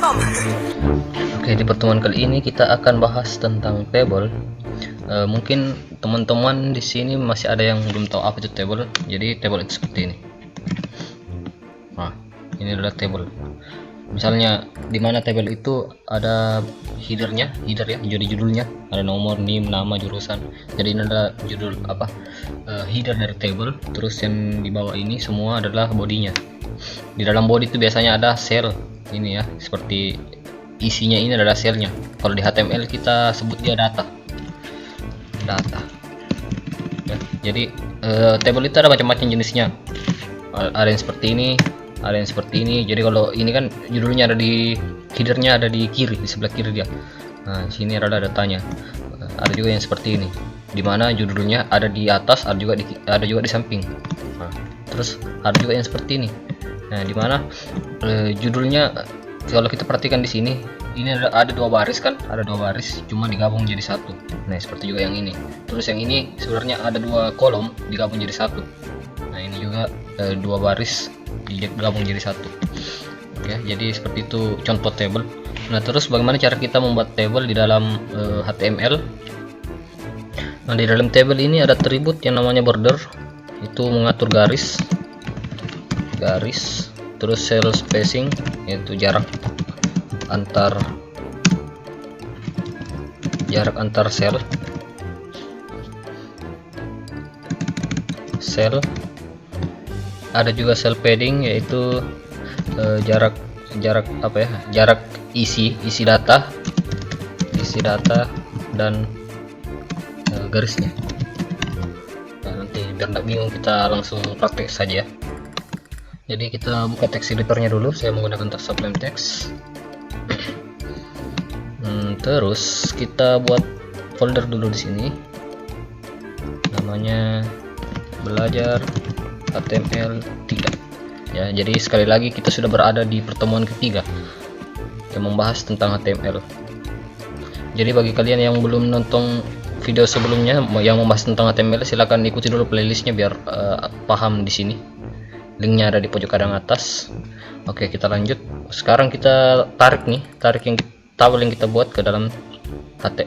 Oke, di pertemuan kali ini kita akan bahas tentang table. Mungkin teman-teman di sini masih ada yang belum tahu apa itu table. Jadi table itu seperti ini. Nah, ini adalah table. Misalnya di mana table itu ada header ya, jadi judulnya ada nomor, NIM, nama, jurusan. Jadi ini adalah judul header dari table. Terus yang di bawah ini semua adalah bodinya. Di dalam body itu biasanya ada sel ini ya, seperti isinya ini adalah selnya. Kalau di HTML kita sebut dia data ya. Jadi table itu ada macam-macam jenisnya, ada yang seperti ini, ada yang seperti ini. Jadi kalau ini kan judulnya ada di headernya, ada di kiri, di sebelah kiri dia. Nah, sini adalah datanya. Ada juga yang seperti ini, dimana judulnya ada di atas, ada juga di samping. Nah, terus ada juga yang seperti ini. Nah, dimana judulnya kalau kita perhatikan di sini, ini ada dua baris kan, ada dua baris cuma digabung jadi satu. Nah, seperti juga yang ini. Terus yang ini sebenarnya ada dua kolom digabung jadi satu. Nah, ini juga dua baris digabung jadi satu. Oke, jadi seperti itu contoh table. Nah, terus bagaimana cara kita membuat table di dalam HTML? Nah, di dalam table ini ada atribut yang namanya border, itu mengatur garis, terus cell spacing, yaitu jarak antar sel. Ada juga cell padding, yaitu jarak isi data dan garisnya. Nah, nanti biar nggak bingung kita langsung praktek saja. Jadi kita buka text editornya dulu. Saya menggunakan Sublime Text. Terus kita buat folder dulu di sini. Namanya belajar HTML 3. Ya, jadi sekali lagi kita sudah berada di pertemuan ketiga yang membahas tentang HTML. Jadi bagi kalian yang belum nonton video sebelumnya yang membahas tentang HTML, silahkan ikuti dulu playlistnya biar paham di sini. Linknya ada di pojok kanan atas. Oke, kita lanjut. Sekarang kita tarik yang tabel yang kita buat ke dalam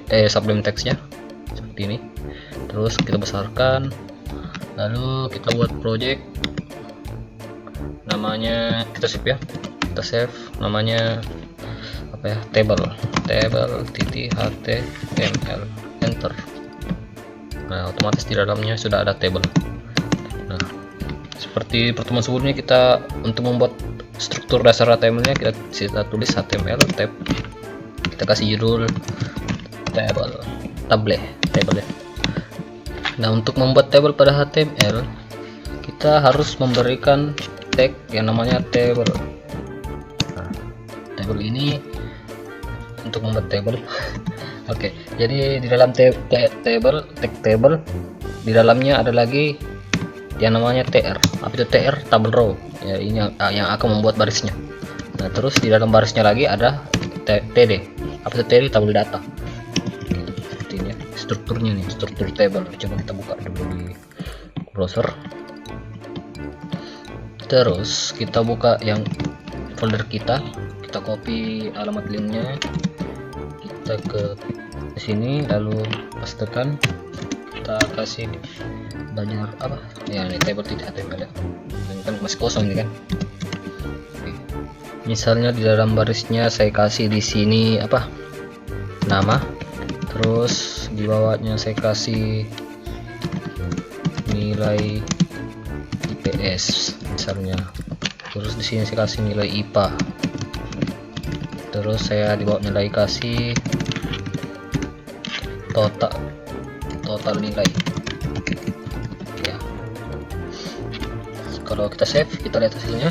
Sublime Text-nya seperti ini. Terus kita besarkan, lalu kita buat project, namanya kita save namanya apa ya, table.html, enter. Nah, otomatis di dalamnya sudah ada table. Nah, seperti pertemuan sebelumnya, kita untuk membuat struktur dasar HTML-nya kita tulis HTML tab, kita kasih judul table ya. Nah, untuk membuat table pada HTML kita harus memberikan tag yang namanya table. Nah, table ini untuk membuat table. Oke, jadi di dalam tag table di dalamnya ada lagi yang namanya tr. Apa itu tr? Table row ya, ini yang akan membuat barisnya. Nah, terus di dalam barisnya lagi ada td. Apa itu td? Tabel data. Seperti ini strukturnya nih, struktur table. Coba kita buka dulu di browser. Terus kita buka yang folder kita copy alamat linknya, kita ke sini, lalu pastekan, kita kasih belajar apa ya, ini table.html ya, ini kan masih kosong nih kan. Oke. Misalnya di dalam barisnya saya kasih di sini apa, nama, terus di bawahnya saya kasih nilai IPS misalnya, terus di sini saya kasih nilai IPA, terus saya di bawah nilai kasih total nilai ya. Kalau kita save, kita lihat hasilnya.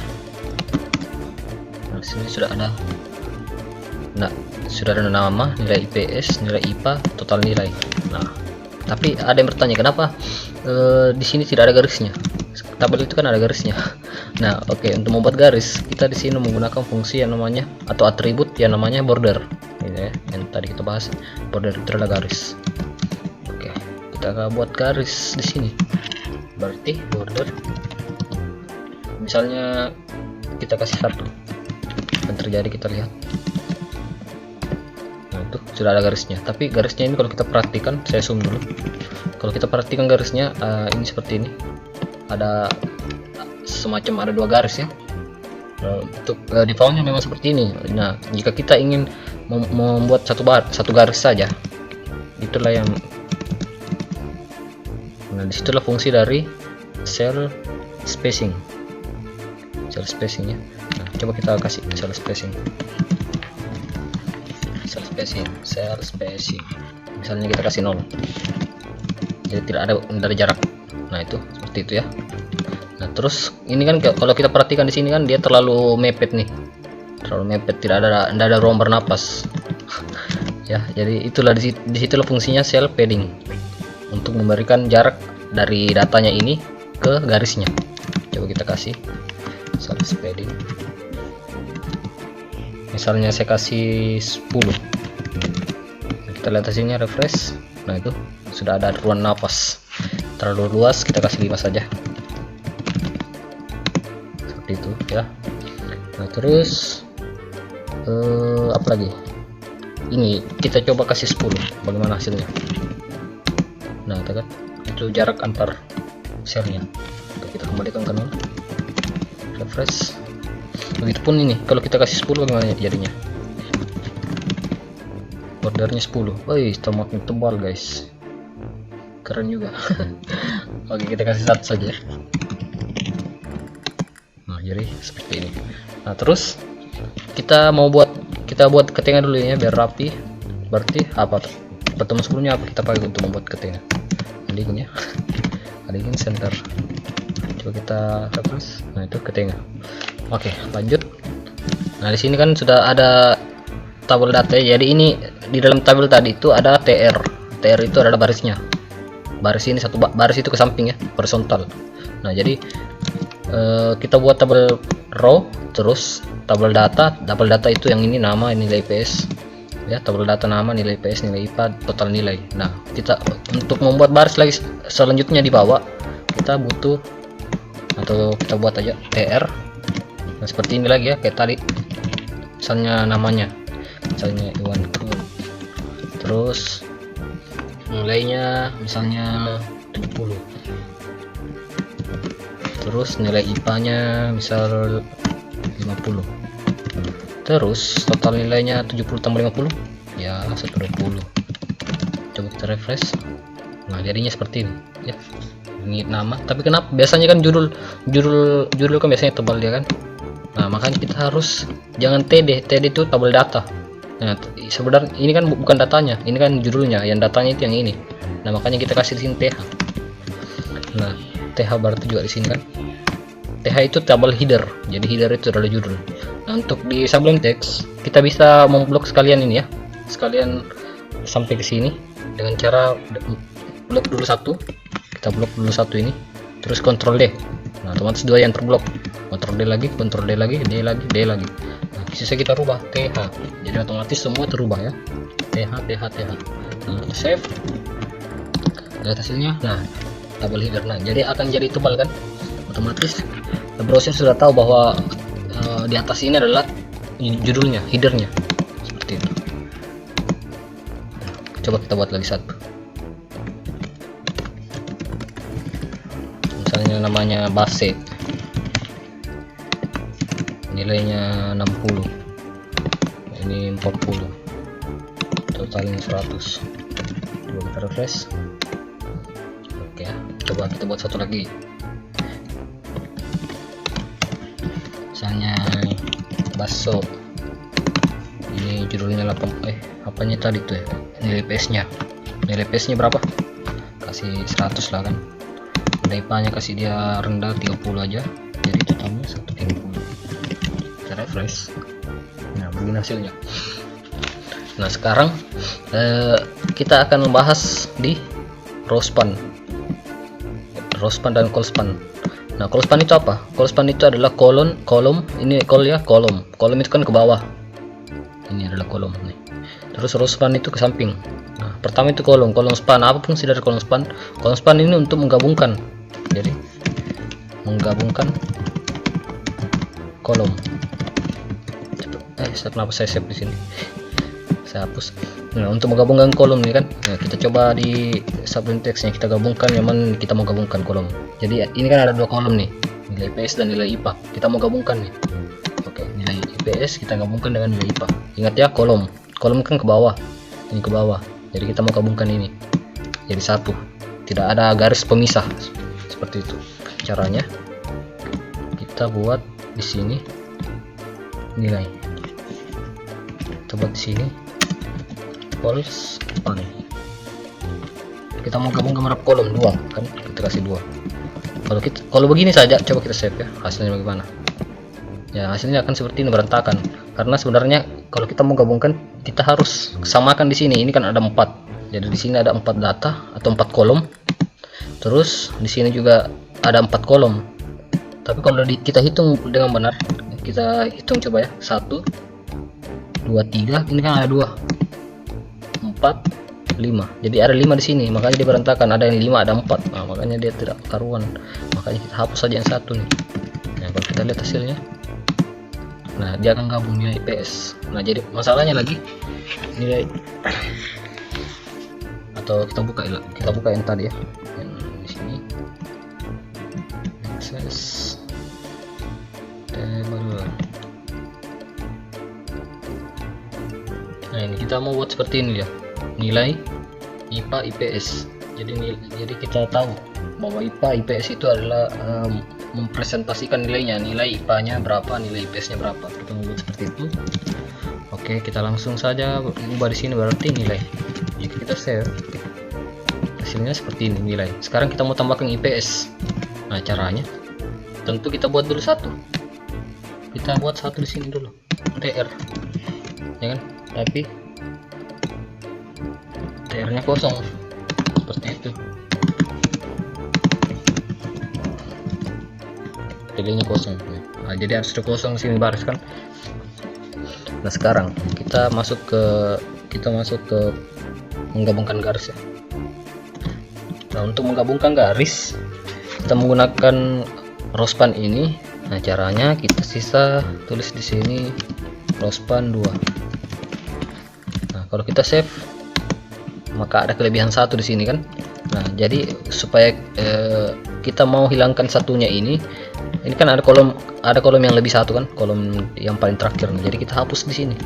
Nah, sini sudah ada nama, nilai IPS, nilai IPA, total nilai. Nah, tapi ada yang bertanya kenapa di sini tidak ada garisnya. Tabel itu kan ada garisnya. Nah, oke, untuk membuat garis kita di sini menggunakan fungsi yang namanya atau atribut yang namanya border. Ini ya, yang tadi kita bahas, border itu adalah garis. Oke, kita akan buat garis di sini. Berarti border, misalnya kita kasih 1. akan terjadi, kita lihat. Nah itu sudah ada garisnya, tapi garisnya ini kalau kita perhatikan, saya zoom dulu. Kalau kita perhatikan garisnya ini seperti ini, ada semacam ada 2 garis ya. Untuk defaultnya memang seperti ini. Nah jika kita ingin membuat satu garis saja, itulah yang, nah disitulah fungsi dari cell spacing ya. Nah coba kita kasih cell spacing, misalnya kita kasih 0, jadi tidak ada dari jarak. Nah itu seperti itu ya. Nah terus ini kan kalau kita perhatikan di sini kan dia terlalu mepet nih, tidak ada ruang bernapas ya. Jadi itulah disitulah fungsinya cell padding, untuk memberikan jarak dari datanya ini ke garisnya. Coba kita kasih cell padding, misalnya saya kasih 10. Kita lihat hasilnya, refresh. Nah itu sudah ada ruang napas. Terlalu luas, kita kasih 5 saja, seperti itu ya. Nah terus apa lagi, ini kita coba kasih 10, bagaimana hasilnya. Nah kan itu jarak antar cellnya. Kita kembalikan ke 0, refresh. Begitupun ini, kalau kita kasih 10 bagaimana jadinya, bordernya 10. Wih, semakin tebal guys, keren juga. Oke, kita kasih 1 saja. Nah jadi seperti ini. Nah terus kita buat ke tengah dulu ya, biar rapi. Berarti apa pertemuan sebelumnya apa kita pakai untuk membuat ke tengah? Align ya. Align center. Coba kita refresh. Nah itu ke tengah. Oke, lanjut. Nah di sini kan sudah ada tabel data ya. Jadi ini di dalam tabel tadi itu ada TR itu adalah barisnya. Baris ini satu baris itu ke samping ya, horizontal. Nah jadi kita buat tabel row, terus tabel data itu yang ini nama, nilai IPS ya, tabel data nama, nilai IPS, nilai IPA, total nilai. Nah kita untuk membuat baris lagi selanjutnya di bawah, kita butuh, atau kita buat aja TR. Nah seperti ini lagi ya, kayak tadi, misalnya namanya, misalnya Iwan Kun, terus nilainya misalnya 70, terus nilai IPA nya misal 50, terus total nilainya 70 tambah 50 ya 120. Coba kita refresh. Nah jadinya seperti ini ya, ini nama. Tapi kenapa biasanya kan judul kan biasanya tebal dia kan. Nah makanya kita harus jangan TD itu tabel data. Nah sebenarnya ini kan bukan datanya, ini kan judulnya, yang datanya itu yang ini. Nah makanya kita kasih di sini TH. Nah TH berarti juga di sini kan, TH itu tabel header, jadi header itu adalah judul. Nah untuk di Sublime Text kita bisa memblok sekalian ini ya, sekalian sampai ke sini dengan cara blok dulu satu, kita blok dulu satu ini, terus Ctrl D. Nah otomatis 2 yang terblok, Ctrl D lagi, Ctrl D lagi, D lagi, D lagi. Nah sisa kita rubah TH, jadi otomatis semua terubah ya, TH. Nah, save, lihat hasilnya. Nah tabel header, nah jadi akan jadi tebal kan, otomatis browser sudah tahu bahwa di atas ini adalah judulnya, headernya, seperti itu. Coba kita buat lagi satu, misalnya namanya base, nilainya 60, ini 40, totalnya 100. Coba kita refresh. Oke, coba kita buat satu lagi, misalnya bakso, ini judulnya 8, apanya tadi tuh ya, nilai PS nya berapa, kasih 100 lah kan. Nilai IPA nya kasih dia rendah 30 aja, jadi totalnya 130. Kita refresh. Nah begini hasilnya. Nah sekarang kita akan membahas di row span dan call span. Nah call span itu apa? Call span itu adalah kolom, ini call ya, kolom itu kan ke bawah, ini adalah kolom nih. Terus row span itu ke samping. Nah pertama itu kolom span. Apa fungsi dari kolom span? Kolom span ini untuk menggabungkan, jadi menggabungkan kolom. kenapa saya save di sini, saya hapus. Nah, untuk menggabungkan kolom ini kan, nah, kita coba di subline text-nya kita gabungkan, memang kita mau gabungkan kolom. Jadi ini kan ada dua kolom nih, nilai IPS dan nilai IPA, kita mau gabungkan nih. Oke, nilai IPS kita gabungkan dengan nilai IPA. Ingat ya, kolom kan ke bawah, ini ke bawah, jadi kita mau gabungkan ini jadi satu, tidak ada garis pemisah. Seperti itu caranya. Kita buat di sini nilai, kita buat di sini false pan. Kita mau gabungkan berapa kolom? 2 kan, kita kasih 2. Kalau begini saja, coba kita save ya, hasilnya bagaimana ya. Hasilnya akan seperti ini, berantakan, karena sebenarnya kalau kita mau gabungkan kita harus samakan di sini. Ini kan ada 4, jadi di sini ada 4 data atau 4 kolom, terus di sini juga ada 4 kolom. Tapi kalau kita hitung dengan benar, kita hitung coba ya, 1 2 3, ini kan ada 2 4 5, jadi ada 5 di sini, makanya dia berantakan. Ada yang 5, ada 4, nah, makanya dia tidak karuan, makanya kita hapus saja yang 1 nih. Nah, kalau kita lihat hasilnya, nah dia akan gabung nilai IPS. Nah, jadi masalahnya lagi nilai, atau kita buka yang tadi ya, yang di sini access table. Nah, ini kita mau buat seperti ini ya, nilai IPA IPS. Jadi kita tahu bahwa IPA IPS itu adalah mempresentasikan nilainya, nilai IPA-nya berapa, nilai IPS-nya berapa. Kita membuat seperti itu. Oke, kita langsung saja ubah di sini, berarti nilai. Jika kita save, hasilnya seperti ini nilai. Sekarang kita mau tambahkan IPS. Nah, caranya tentu kita buat dulu satu. Kita buat satu di sini dulu, TR, ya kan? Tapi TR-nya kosong, seperti itu. Nilainya kosong. Nah, jadi harus ada kosong di sini baris kan. Nah, sekarang kita masuk ke menggabungkan garis ya. Nah, untuk menggabungkan garis kita menggunakan rospan ini. Nah, caranya kita tulis di sini rospan 2. Nah, kalau kita save, maka ada kelebihan 1 di sini kan. Nah, jadi supaya kita mau hilangkan satunya ini kan ada kolom yang lebih 1 kan, kolom yang paling terakhir. Jadi kita hapus di sini.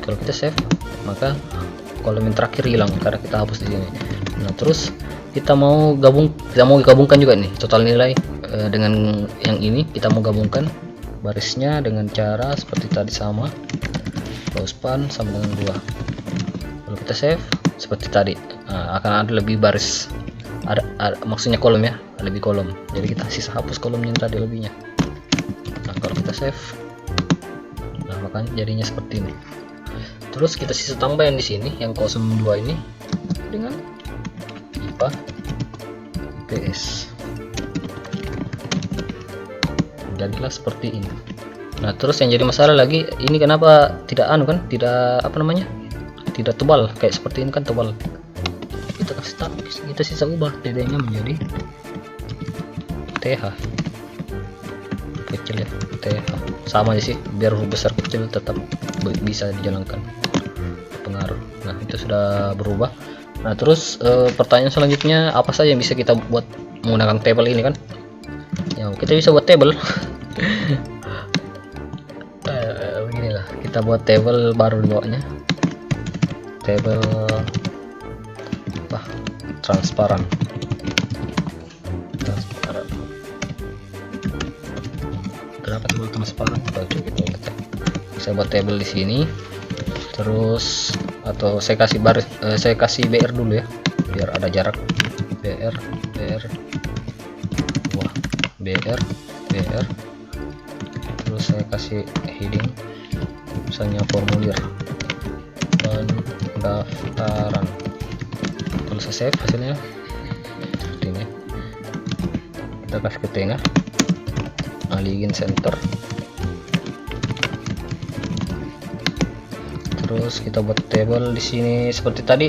Kalau kita save, maka kolom yang terakhir hilang karena kita hapus di sini. Nah, terus kita mau gabungkan juga nih total nilai dengan yang ini. Kita mau gabungkan barisnya dengan cara seperti tadi, sama rospan sama dengan 2. Kalau kita save seperti tadi, akan ada lebih baris, ada maksudnya kolom ya, lebih kolom. Jadi kita sisa hapus kolomnya yang tadi lebihnya. Nah, kalau kita save, nah makanya jadinya seperti ini. Terus kita sisa tambah yang di sini, yang 02 ini dengan IPA IPS. Jadilah seperti ini. Nah, terus yang jadi masalah lagi, ini kenapa tidak tidak tebal kayak seperti ini kan, tebal. Kita sisa ubah TD-nya menjadi TH kecil ya, TH sama aja sih, biar besar kecil tetap bisa dijalankan pengaruh. Nah, itu sudah berubah. Nah, terus pertanyaan selanjutnya, apa saja yang bisa kita buat menggunakan table ini kan ya. Kita bisa buat table beginilah, kita buat table baru di bawahnya, table transparan. Kenapa table transparan? Coba kita lihat. Saya buat table di sini, terus atau saya kasih baris, saya kasih BR dulu ya, biar ada jarak. BR terus saya kasih heading misalnya formulir pendaftaran. Terus saya save hasilnya seperti ini. Kita kasih ke tengah, alihin center, terus kita buat table di sini seperti tadi.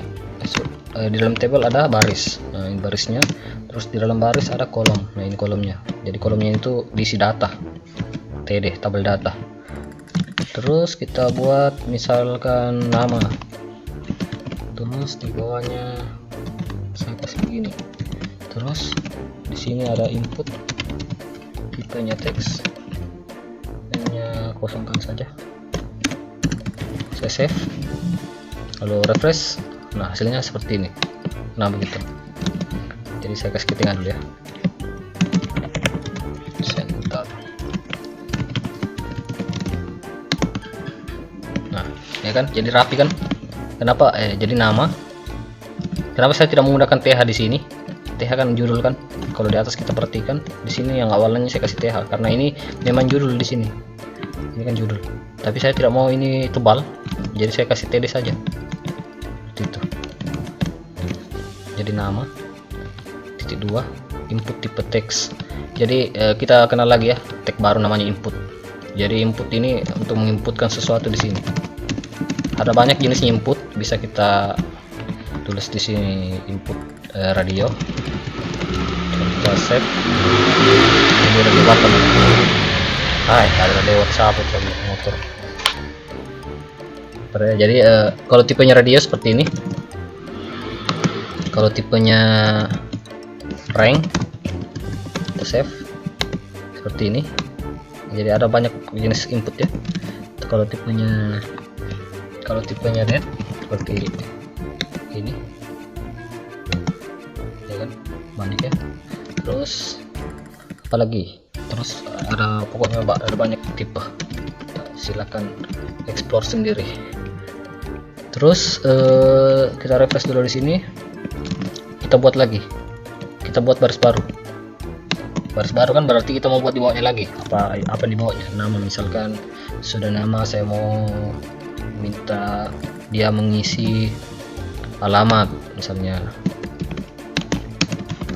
Di dalam table ada baris, nah ini barisnya, terus di dalam baris ada kolom. Nah, ini kolomnya, jadi kolomnya itu diisi data. TD tabel data. Terus kita buat misalkan nama, terus di bawahnya saya kasih begini. Terus di sini ada input, tipenya teks, hanya kosongkan saja. Saya save, lalu refresh. Nah, hasilnya seperti ini. Nah, begitu. Jadi saya kasih ke tengah dulu ya. Center. Nah, ya kan, jadi rapi kan? Kenapa? Jadi nama. Kenapa saya tidak menggunakan TH di sini? TH kan judul kan. Kalau di atas kita perhatikan, di sini yang awalnya saya kasih TH karena ini memang judul di sini. Ini kan judul. Tapi saya tidak mau ini tebal, jadi saya kasih TD saja. Seperti itu. Jadi nama titik 2 input tipe teks. Jadi kita kenal lagi ya tag baru namanya input. Jadi input ini untuk menginputkan sesuatu di sini. Ada banyak jenis input, bisa kita tulis di sini input radio. Kita save. Ini radio button. Hai, ada radio WhatsApp atau motor. Jadi kalau tipenya radio seperti ini. Kalau tipenya rank, kita save seperti ini. Jadi ada banyak jenis input ya. Kalau tipenya net seperti ini, ya kan, banyak ya. Terus apalagi? Terus ada pokoknya ada banyak tipe. Silakan explore sendiri. Terus kita refresh dulu di sini. Kita buat lagi. Kita buat baris baru. Baris baru kan berarti kita mau buat di bawahnya lagi. Apa di bawahnya? Nama misalkan sudah nama, saya mau minta dia mengisi alamat misalnya.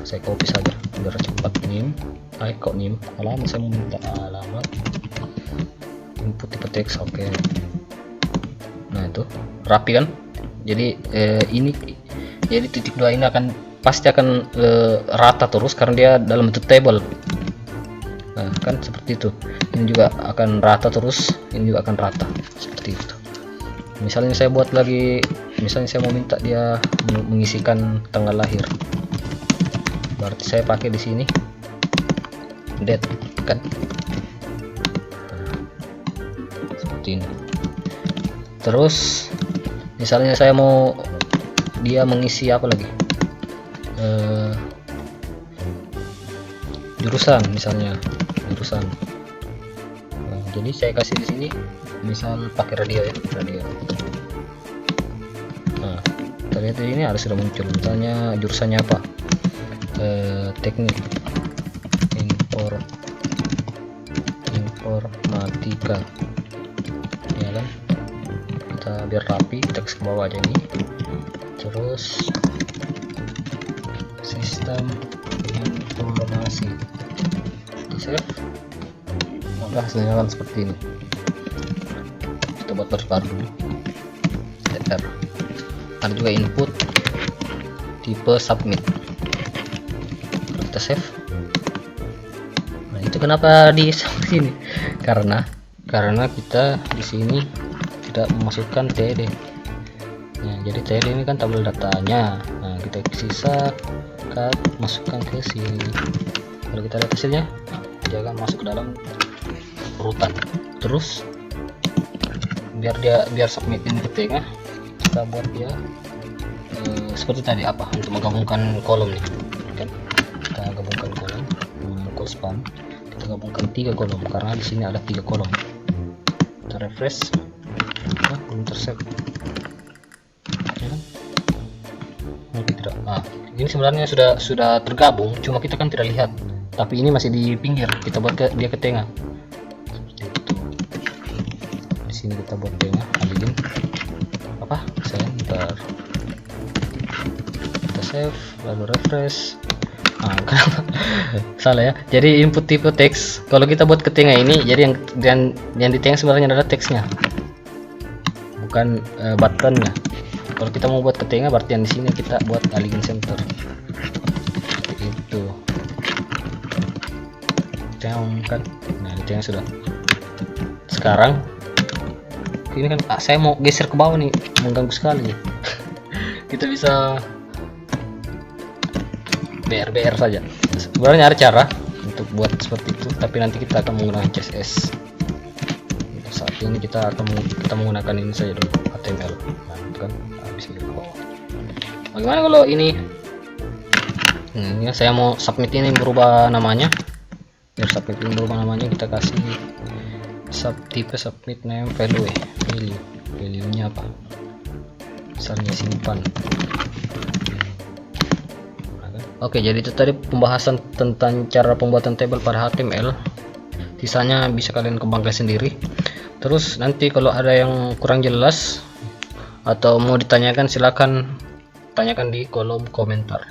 Saya copy saja biar cepat. Nim, alamat, saya mau minta alamat. Input tipe teks, oke. Nah itu rapi kan? Jadi ini jadi titik 2 ini pasti akan rata terus karena dia dalam bentuk table. Nah kan seperti itu. Ini juga akan rata terus, ini juga akan rata seperti itu. Misalnya saya buat lagi, misalnya saya mau minta dia mengisikan tanggal lahir, berarti saya pakai di sini date kan. Seperti ini. Terus misalnya saya mau dia mengisi apa lagi, jurusan misalnya, jurusan. Nah, jadi saya kasih di sini misal pakai radio ya, radio. Nah kita lihat ini harus sudah muncul, misalnya jurusannya apa, teknik informatika ya kan. Kita biar rapi, teks ke bawah aja ini. Terus sistem informasi, save. Maka hasilnya kan seperti ini. Kita buat baru dulu. TR. Ada juga input tipe submit. Kita save. Nah itu kenapa di sini? Karena kita di sini tidak memasukkan TD. Nah, jadi TD ini kan tabel datanya. Nah, kita sisa masukkan ke sini. Kalau kita lihat hasilnya, dia akan masuk ke dalam urutan. Terus biar submit ini ke tengah, kita buat dia seperti tadi apa untuk menggabungkan kolom nih kan. Kita gabungkan kolom, call span. Kita gabungkan 3 kolom karena di sini ada 3 kolom. Kita refresh. Nah, belum tersave. Nah, ini sebenarnya sudah tergabung, cuma kita kan tidak lihat. Tapi ini masih di pinggir, kita buat dia ke tengah. Seperti itu. Di sini kita buat tengah, ambilin apa? Center. Kita save, lalu refresh. Nah, kenapa? Salah ya. Jadi input tipe teks, kalau kita buat ke tengah ini, jadi yang di tengah sebenarnya adalah teksnya, bukan buttonnya. Kalau kita mau buat ke tengah, berarti yang di sini kita buat align center. Seperti itu. Tengah kan. Nah, di tengah sudah. sekarang ini kan saya mau geser ke bawah nih, mengganggu sekali. Kita bisa BR saja. Sebenarnya ada cara untuk buat seperti itu, tapi nanti kita akan menggunakan CSS. Untuk saat ini kita menggunakan ini saja dulu, HTML. Nah, itu kan habis ke bawah. Bagaimana kalau ini? Ya, saya mau submit ini berubah namanya. Biar submit ini berubah namanya, kita kasih tipe submit name value. Value-nya apa? Misalnya simpan. Oke, jadi itu tadi pembahasan tentang cara pembuatan tabel pada HTML. Sisanya bisa kalian kembangkan sendiri. Terus nanti kalau ada yang kurang jelas atau mau ditanyakan, silakan tanyakan di kolom komentar.